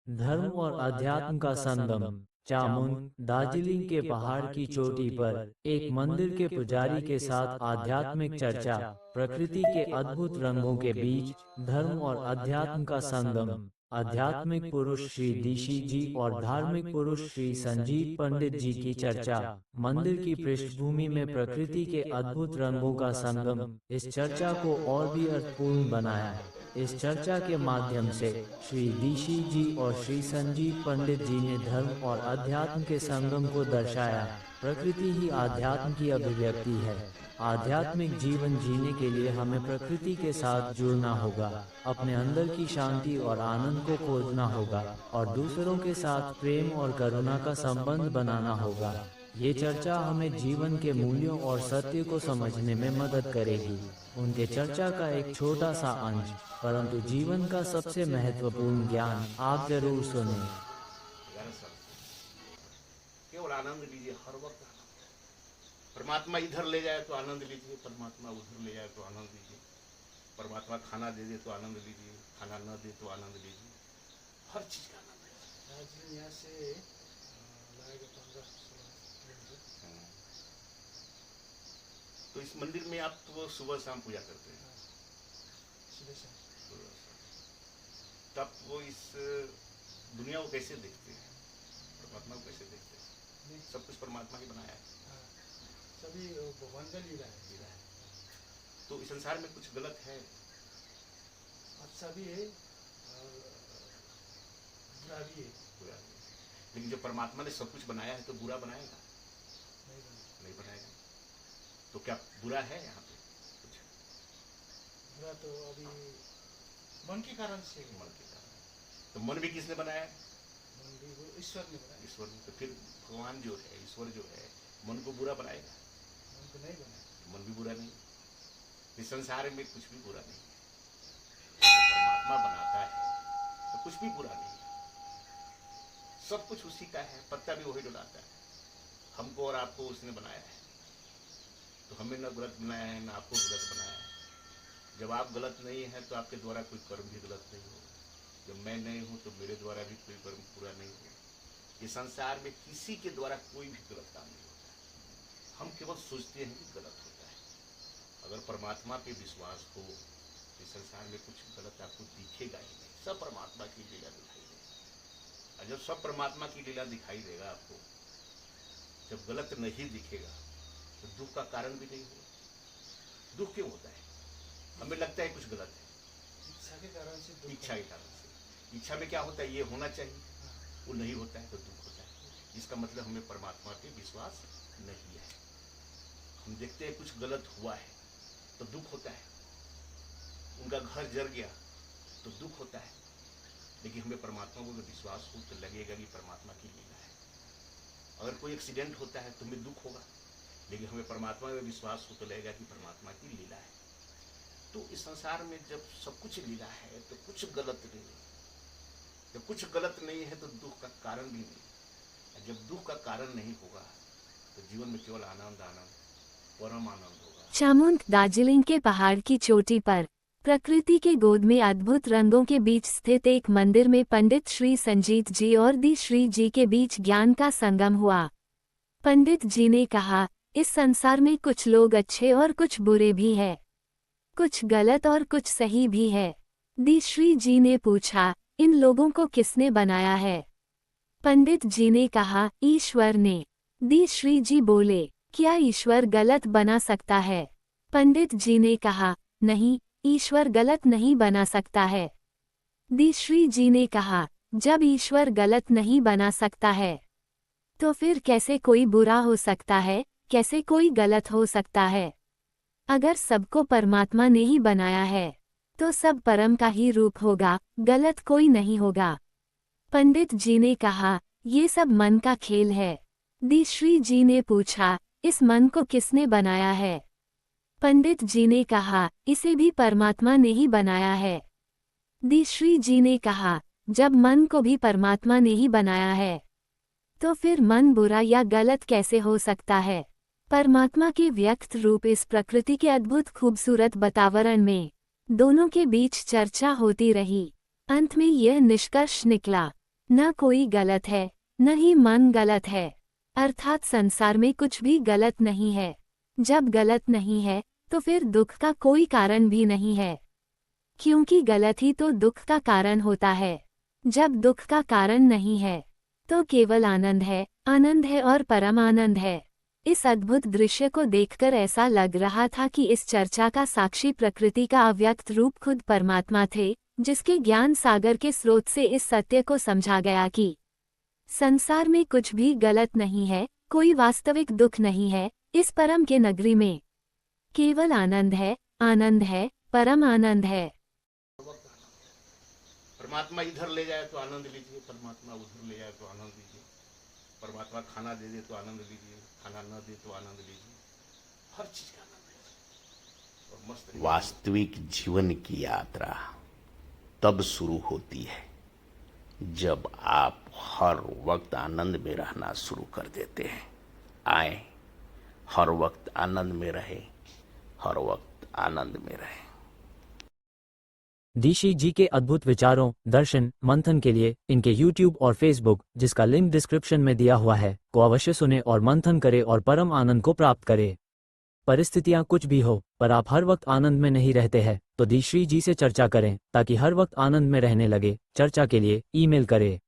धर्म और अध्यात्म का संगम। चामुंड, दार्जिलिंग के पहाड़ की चोटी पर एक मंदिर के पुजारी के साथ आध्यात्मिक चर्चा। प्रकृति के अद्भुत रंगों के बीच धर्म और अध्यात्म का संगम। आध्यात्मिक पुरुष श्री दिशी जी और धार्मिक पुरुष श्री संजीत पंडित जी की चर्चा। मंदिर की पृष्ठभूमि में प्रकृति के अद्भुत रंगों का संगम इस चर्चा को और भी अर्थपूर्ण बनाया है। इस चर्चा के माध्यम से श्री दिशी जी और श्री संजीव पंडित जी ने धर्म और अध्यात्म के संगम को दर्शाया। प्रकृति ही आध्यात्म की अभिव्यक्ति है। आध्यात्मिक जीवन जीने के लिए हमें प्रकृति के साथ जुड़ना होगा, अपने अंदर की शांति और आनंद को खोजना होगा और दूसरों के साथ प्रेम और करुणा का संबंध बनाना होगा। ये चर्चा हमें जीवन के मूल्यों और सत्य को समझने में मदद करेगी। उनके चर्चा का एक छोटा सा अंश, परंतु जीवन का सबसे महत्वपूर्ण ज्ञान आप जरूर सुने। केवल आनंद लीजिए, हर वक्त आनंद। परमात्मा इधर ले जाए तो आनंद लीजिए, परमात्मा उधर ले जाए तो आनंद लीजिए। परमात्मा खाना दे दे तो आनंद लीजिए, खाना न दे तो आनंद लीजिए। हर चीज का आनंद लीजिए। यहाँ से लाएगा 15-16 किलोमीटर। तो इस मंदिर में आप तो सुबह शाम पूजा करते हैं। सुबह शाम। तब वो इस दुनिया को कैसे देखते हैं, परमात्मा को कैसे देखते हैं? सब कुछ परमात्मा ही बनाया है। सभी भगवान का लीला है। तो इस संसार में कुछ गलत है? अच्छा भी है और बुरा भी है। लेकिन जो परमात्मा ने सब कुछ बनाया है तो बुरा बनाएगा? नहीं बनाएगा। तो क्या बुरा है यहाँ पे कुछ? बुरा तो अभी मन के कारण से। मन के कारण। तो मन भी किसने बनाया? मन भी ईश्वर ने बनाया। ईश्वर ने। तो फिर भगवान जो है, ईश्वर जो है, मन को बुरा बनाएगा? मन को नहीं बनाएगा। मन भी बुरा नहीं। इस संसार में कुछ भी बुरा नहीं है। परमात्मा बनाता है तो कुछ भी बुरा नहीं है। सब कुछ उसी का है, पत्ता भी वही डुलाता है। हमको और आपको उसने बनाया है, तो हमें न गलत बनाया है, न आपको गलत बनाया है। जब आप गलत नहीं है तो आपके द्वारा कोई कर्म भी गलत नहीं होगा। जब मैं नहीं हूँ तो मेरे द्वारा भी कोई कर्म पूरा नहीं होगा। इस संसार में किसी के द्वारा कोई भी गलत काम नहीं होता है। हम केवल सोचते हैं कि गलत होता है। अगर परमात्मा पे विश्वास हो, इस संसार में कुछ गलत आपको दिखेगा ही नहीं। सब परमात्मा की लीला दिखाई देगा। और जब सब परमात्मा की लीला दिखाई देगा आपको, जब गलत नहीं दिखेगा तो दुख का कारण भी नहीं होगा। दुख क्यों होता है? हमें लगता है कुछ गलत है। इच्छा के कारण से। इच्छा के कारण से। इच्छा में क्या होता है? ये होना चाहिए, वो नहीं होता है तो दुख होता है। इसका मतलब हमें परमात्मा पे विश्वास नहीं है। हम देखते हैं कुछ गलत हुआ है तो दुख होता है। उनका घर जल गया तो दुख होता है। लेकिन हमें परमात्मा को विश्वास हो तो लगेगा कि परमात्मा की लीला है। अगर कोई एक्सीडेंट होता है तो हमें दुख होगा, लेकिन हमें परमात्मा में विश्वास हो तो लगेगा कि परमात्मा की लीला है। तो इस संसार में जब सब कुछ लीला है तो कुछ गलत नहीं है। जब कुछ गलत नहीं है तो दुख का कारण भी नहीं। जब दुख का कारण नहीं होगा तो जीवन में केवल आनंद आनंद, परम आनंद होगा। चामुंड, दार्जिलिंग के पहाड़ की चोटी पर प्रकृति के गोद में अद्भुत रंगों के बीच स्थित एक मंदिर में पंडित श्री संजीत जी और दी श्री जी के बीच ज्ञान का संगम हुआ। पंडित जी ने कहा, इस संसार में कुछ लोग अच्छे और कुछ बुरे भी हैं, कुछ गलत और कुछ सही भी है। दी श्री जी ने पूछा, इन लोगों को किसने बनाया है? पंडित जी ने कहा, ईश्वर ने। दी श्री जी बोले, क्या ईश्वर गलत बना सकता है? पंडित जी ने कहा, नहीं, ईश्वर गलत नहीं बना सकता है। दी श्री जी ने कहा, जब ईश्वर गलत नहीं बना सकता है तो फिर कैसे कोई बुरा हो सकता है, कैसे कोई गलत हो सकता है? अगर सबको परमात्मा ने ही बनाया है तो सब परम का ही रूप होगा, गलत कोई नहीं होगा। पंडित जी ने कहा, ये सब मन का खेल है। दी श्री जी ने पूछा, इस मन को किसने बनाया है? पंडित जी ने कहा, इसे भी परमात्मा ने ही बनाया है। दी श्री जी ने कहा, जब मन को भी परमात्मा ने ही बनाया है तो फिर मन बुरा या गलत कैसे हो सकता है? परमात्मा के व्यक्त रूप इस प्रकृति के अद्भुत खूबसूरत वातावरण में दोनों के बीच चर्चा होती रही। अंत में यह निष्कर्ष निकला न कोई गलत है, न ही मन गलत है। अर्थात संसार में कुछ भी गलत नहीं है। जब गलत नहीं है तो फिर दुख का कोई कारण भी नहीं है, क्योंकि गलत ही तो दुख का कारण होता है। जब दुख का कारण नहीं है तो केवल आनंद है और परम आनंद है। इस अद्भुत दृश्य को देखकर ऐसा लग रहा था कि इस चर्चा का साक्षी प्रकृति का अव्यक्त रूप खुद परमात्मा थे, जिसके ज्ञान सागर के स्रोत से इस सत्य को समझा गया कि संसार में कुछ भी गलत नहीं है, कोई वास्तविक दुख नहीं है। इस परम के नगरी में केवल आनंद है, परम आनंद है। परमात्मा इधर ले जाए तो आनंद लीजिए, परमात्मा उधर ले जाए तो आनंद लीजिए। परमात्मा खाना दे दे तो आनंद लीजिए, खाना न दे तो आनंद लीजिए। हर चीज का आनंद लीजिए और मस्त रहिए। वास्तविक जीवन की यात्रा तब शुरू होती है जब आप हर वक्त आनंद में रहना शुरू कर देते हैं। आए, हर वक्त आनंद में रहे, हर वक्त आनंद में रहे। ऋषि जी के अद्भुत विचारों, दर्शन, मंथन के लिए इनके YouTube और Facebook, जिसका लिंक डिस्क्रिप्शन में दिया हुआ है, को अवश्य सुने और मंथन करें और परम आनंद को प्राप्त करें। परिस्थितियां कुछ भी हो, पर आप हर वक्त आनंद में नहीं रहते हैं तो ऋषि जी से चर्चा करें ताकि हर वक्त आनंद में रहने लगे। चर्चा के लिए ईमेल करें।